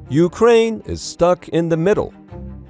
Ukraine is stuck in the middle.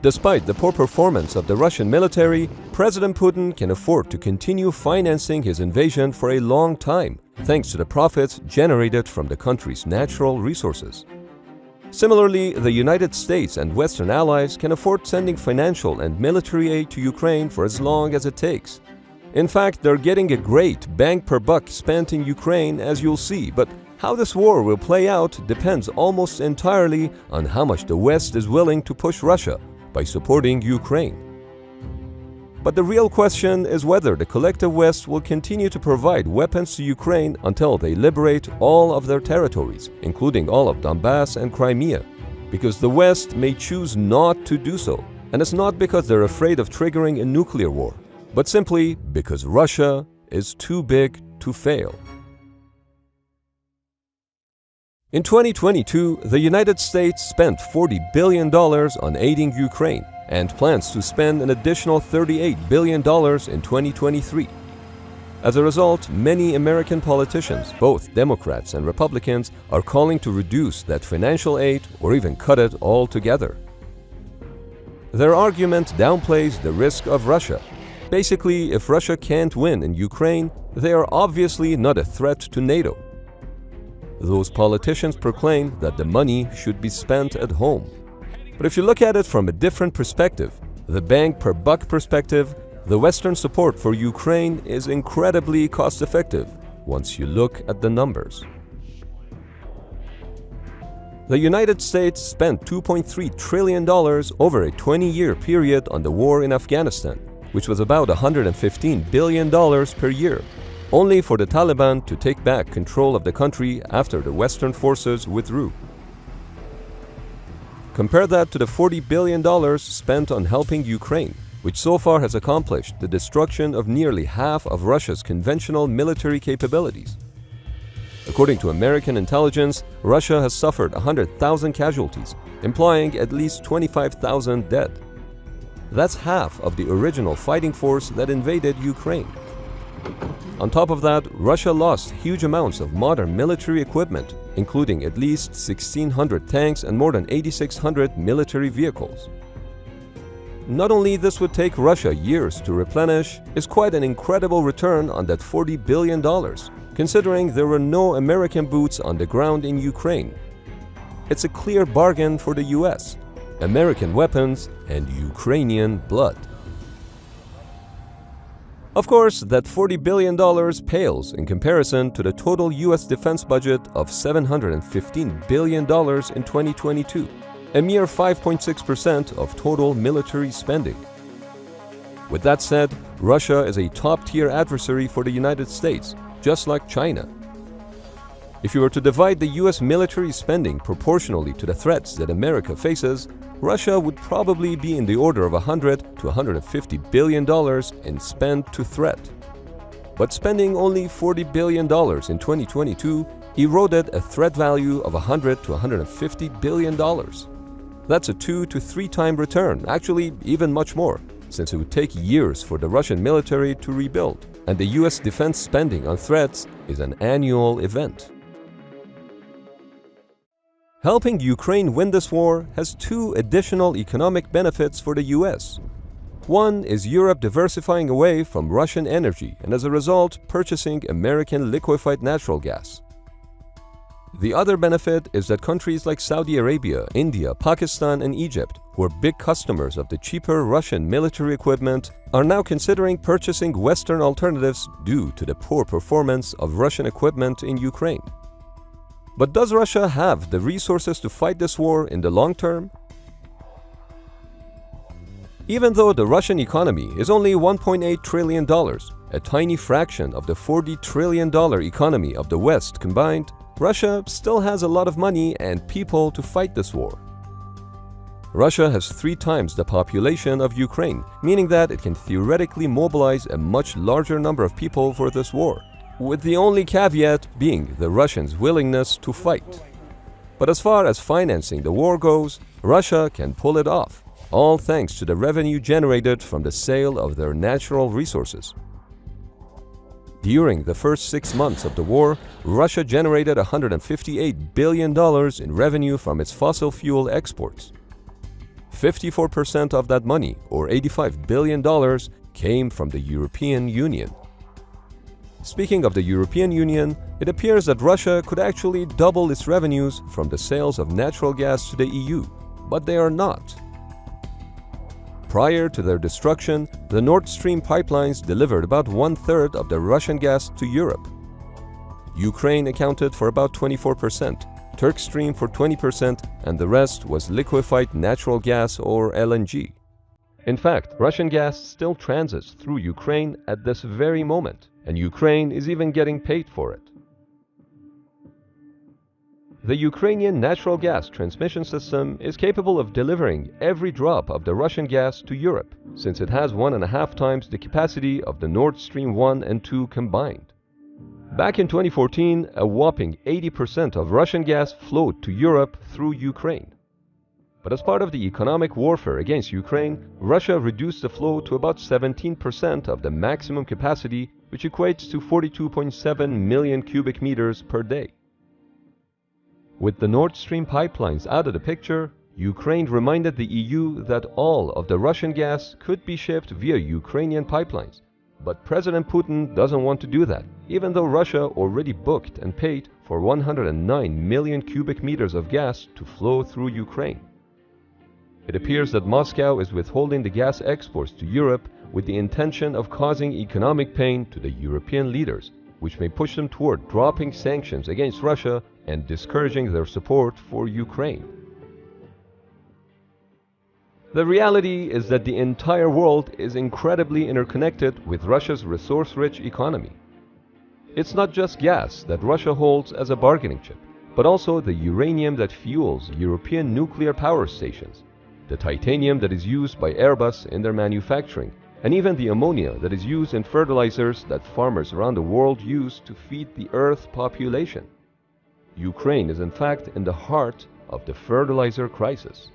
Despite the poor performance of the Russian military, President Putin can afford to continue financing his invasion for a long time, thanks to the profits generated from the country's natural resources. Similarly, the United States and Western allies can afford sending financial and military aid to Ukraine for as long as it takes. In fact, they're getting a great bang per buck spent in Ukraine, as you'll see, but how this war will play out depends almost entirely on how much the West is willing to push Russia by supporting Ukraine. But the real question is whether the collective West will continue to provide weapons to Ukraine until they liberate all of their territories, including all of Donbass and Crimea, because the West may choose not to do so, and it's not because they're afraid of triggering a nuclear war, but simply because Russia is too big to fail. In 2022, the United States spent $40 billion on aiding Ukraine and plans to spend an additional $38 billion in 2023. As a result, many American politicians, both Democrats and Republicans, are calling to reduce that financial aid or even cut it altogether. Their argument downplays the risk of Russia. Basically, if Russia can't win in Ukraine, they are obviously not a threat to NATO. Those politicians proclaim that the money should be spent at home. But if you look at it from a different perspective, the bang per buck perspective, the Western support for Ukraine is incredibly cost-effective once you look at the numbers. The United States spent $2.3 trillion over a 20-year period on the war in Afghanistan, which was about $115 billion per year, only for the Taliban to take back control of the country after the Western forces withdrew. Compare that to the $40 billion spent on helping Ukraine, which so far has accomplished the destruction of nearly half of Russia's conventional military capabilities. According to American intelligence, Russia has suffered 100,000 casualties, implying at least 25,000 dead. That's half of the original fighting force that invaded Ukraine. On top of that, Russia lost huge amounts of modern military equipment, including at least 1,600 tanks and more than 8,600 military vehicles. Not only this would take Russia years to replenish, it's quite an incredible return on that $40 billion, considering there were no American boots on the ground in Ukraine. It's a clear bargain for the US, American weapons and Ukrainian blood. Of course, that $40 billion pales in comparison to the total US defense budget of $715 billion in 2022, a mere 5.6% of total military spending. With that said, Russia is a top-tier adversary for the United States, just like China. If you were to divide the US military spending proportionally to the threats that America faces, Russia would probably be in the order of $100 to $150 billion in spend to threat. But spending only $40 billion in 2022 eroded a threat value of $100 to $150 billion. That's a 2 to 3 time return, actually even much more, since it would take years for the Russian military to rebuild, and the US defense spending on threats is an annual event. Helping Ukraine win this war has 2 additional economic benefits for the US. One is Europe diversifying away from Russian energy and as a result purchasing American liquefied natural gas. The other benefit is that countries like Saudi Arabia, India, Pakistan, and Egypt, who are big customers of the cheaper Russian military equipment, are now considering purchasing Western alternatives due to the poor performance of Russian equipment in Ukraine. But does Russia have the resources to fight this war in the long term? Even though the Russian economy is only $1.8 trillion, a tiny fraction of the $40 trillion economy of the West combined, Russia still has a lot of money and people to fight this war. Russia has 3 times the population of Ukraine, meaning that it can theoretically mobilize a much larger number of people for this war, with the only caveat being the Russians' willingness to fight. But as far as financing the war goes, Russia can pull it off, all thanks to the revenue generated from the sale of their natural resources. During the first 6 months of the war, Russia generated $158 billion in revenue from its fossil fuel exports. 54% of that money, or $85 billion, came from the European Union. Speaking of the European Union, it appears that Russia could actually double its revenues from the sales of natural gas to the EU, but they are not. Prior to their destruction, the Nord Stream pipelines delivered about 1/3 of the Russian gas to Europe. Ukraine accounted for about 24%, Turk Stream for 20%, and the rest was liquefied natural gas or LNG. In fact, Russian gas still transits through Ukraine at this very moment, and Ukraine is even getting paid for it. The Ukrainian natural gas transmission system is capable of delivering every drop of the Russian gas to Europe, since it has 1.5 times the capacity of the Nord Stream 1 and 2 combined. Back in 2014, a whopping 80% of Russian gas flowed to Europe through Ukraine. But as part of the economic warfare against Ukraine, Russia reduced the flow to about 17% of the maximum capacity, which equates to 42.7 million cubic meters per day. With the Nord Stream pipelines out of the picture, Ukraine reminded the EU that all of the Russian gas could be shipped via Ukrainian pipelines. But President Putin doesn't want to do that, even though Russia already booked and paid for 109 million cubic meters of gas to flow through Ukraine. It appears that Moscow is withholding the gas exports to Europe with the intention of causing economic pain to the European leaders, which may push them toward dropping sanctions against Russia and discouraging their support for Ukraine. The reality is that the entire world is incredibly interconnected with Russia's resource-rich economy. It's not just gas that Russia holds as a bargaining chip, but also the uranium that fuels European nuclear power stations, the titanium that is used by Airbus in their manufacturing, and even the ammonia that is used in fertilizers that farmers around the world use to feed the Earth's population. Ukraine is in fact in the heart of the fertilizer crisis.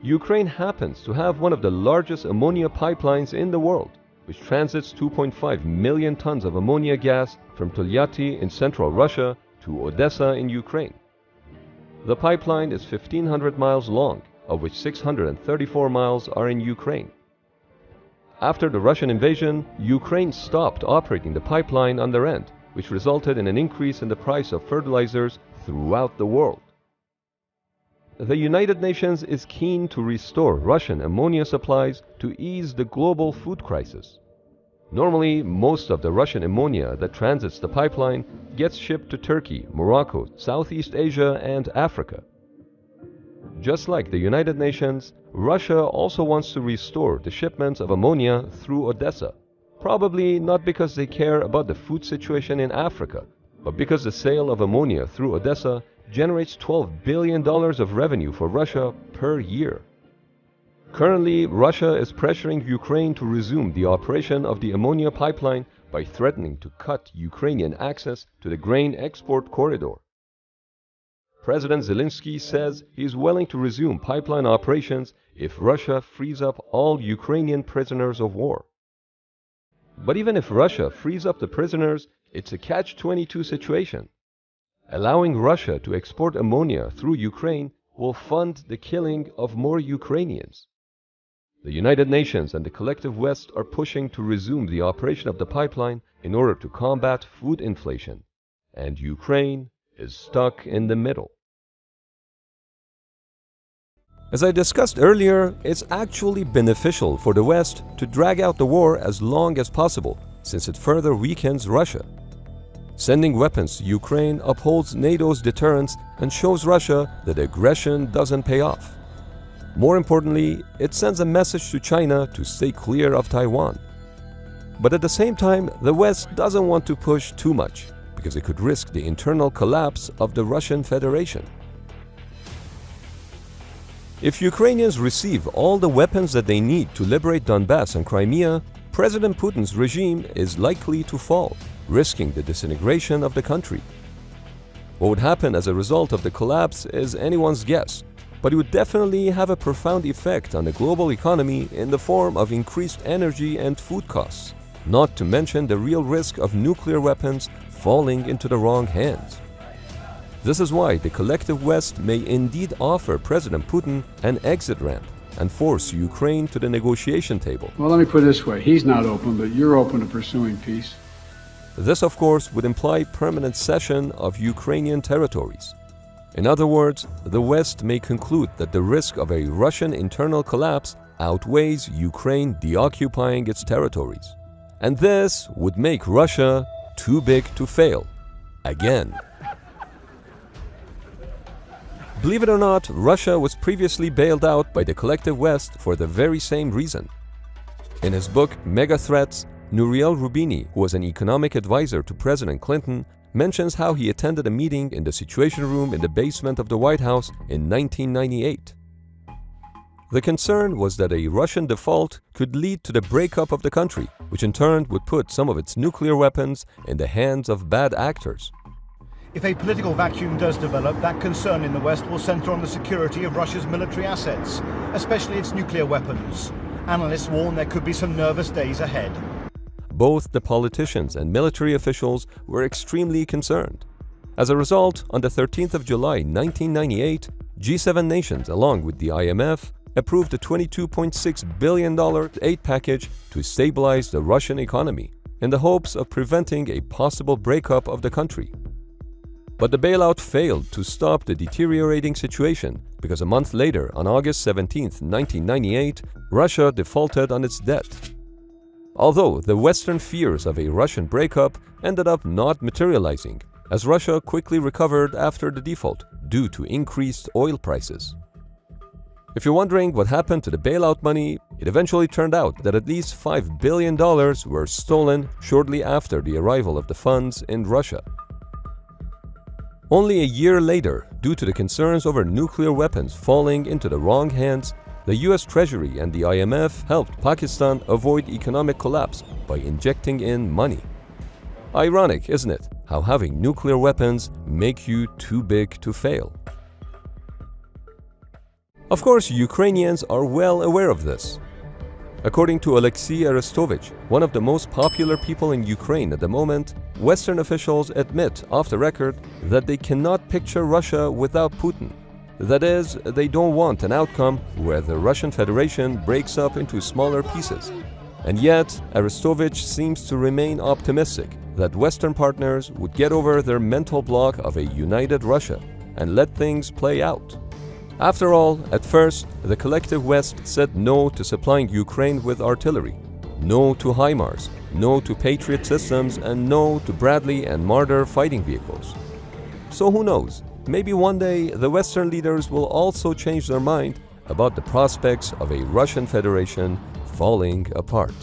Ukraine happens to have one of the largest ammonia pipelines in the world, which transits 2.5 million tons of ammonia gas from Tolyatti in central Russia to Odessa in Ukraine. The pipeline is 1,500 miles long, of which 634 miles are in Ukraine. After the Russian invasion, Ukraine stopped operating the pipeline on their end, which resulted in an increase in the price of fertilizers throughout the world. The United Nations is keen to restore Russian ammonia supplies to ease the global food crisis. Normally, most of the Russian ammonia that transits the pipeline gets shipped to Turkey, Morocco, Southeast Asia, and Africa. Just like the United Nations, Russia also wants to restore the shipments of ammonia through Odessa, probably not because they care about the food situation in Africa, but because the sale of ammonia through Odessa generates $12 billion of revenue for Russia per year. Currently, Russia is pressuring Ukraine to resume the operation of the ammonia pipeline by threatening to cut Ukrainian access to the grain export corridor. President Zelensky says he is willing to resume pipeline operations if Russia frees up all Ukrainian prisoners of war. But even if Russia frees up the prisoners, it's a catch-22 situation. Allowing Russia to export ammonia through Ukraine will fund the killing of more Ukrainians. The United Nations and the collective West are pushing to resume the operation of the pipeline in order to combat food inflation, and Ukraine is stuck in the middle. As I discussed earlier, it's actually beneficial for the West to drag out the war as long as possible, since it further weakens Russia. Sending weapons to Ukraine upholds NATO's deterrence and shows Russia that aggression doesn't pay off. More importantly, it sends a message to China to stay clear of Taiwan. But at the same time, the West doesn't want to push too much, because it could risk the internal collapse of the Russian Federation. If Ukrainians receive all the weapons that they need to liberate Donbass and Crimea, President Putin's regime is likely to fall, risking the disintegration of the country. What would happen as a result of the collapse is anyone's guess, but it would definitely have a profound effect on the global economy in the form of increased energy and food costs. not to mention the real risk of nuclear weapons falling into the wrong hands. This is why the collective West may indeed offer President Putin an exit ramp and force Ukraine to the negotiation table. Well, let me put it this way. He's not open, but you're open to pursuing peace. This, of course, would imply permanent cession of Ukrainian territories. In other words, the West may conclude that the risk of a Russian internal collapse outweighs Ukraine deoccupying its territories. And this would make Russia too big to fail. Again. Believe it or not, Russia was previously bailed out by the collective West for the very same reason. In his book Mega Threats, Nouriel Roubini, who was an economic advisor to President Clinton, mentions how he attended a meeting in the Situation Room in the basement of the White House in 1998. The concern was that a Russian default could lead to the breakup of the country, which in turn would put some of its nuclear weapons in the hands of bad actors. If a political vacuum does develop, that concern in the West will center on the security of Russia's military assets, especially its nuclear weapons. Analysts warn there could be some nervous days ahead. Both the politicians and military officials were extremely concerned. As a result, on the 13th of July 1998, G7 nations, along with the IMF, approved a $22.6 billion aid package to stabilize the Russian economy, in the hopes of preventing a possible breakup of the country. But the bailout failed to stop the deteriorating situation because a month later, on August 17, 1998, Russia defaulted on its debt. Although the Western fears of a Russian breakup ended up not materializing, as Russia quickly recovered after the default due to increased oil prices. If you're wondering what happened to the bailout money, it eventually turned out that at least $5 billion were stolen shortly after the arrival of the funds in Russia. Only a year later, due to the concerns over nuclear weapons falling into the wrong hands, the US Treasury and the IMF helped Pakistan avoid economic collapse by injecting in money. Ironic, isn't it, how having nuclear weapons make you too big to fail? Of course, Ukrainians are well aware of this. According to Alexei Arestovich, one of the most popular people in Ukraine at the moment, Western officials admit off the record that they cannot picture Russia without Putin. That is, they don't want an outcome where the Russian Federation breaks up into smaller pieces. And yet, Arestovich seems to remain optimistic that Western partners would get over their mental block of a united Russia and let things play out. After all, at first, the collective West said no to supplying Ukraine with artillery, no to HIMARS, no to Patriot systems, and no to Bradley and Marder fighting vehicles. So who knows, maybe one day the Western leaders will also change their mind about the prospects of a Russian Federation falling apart.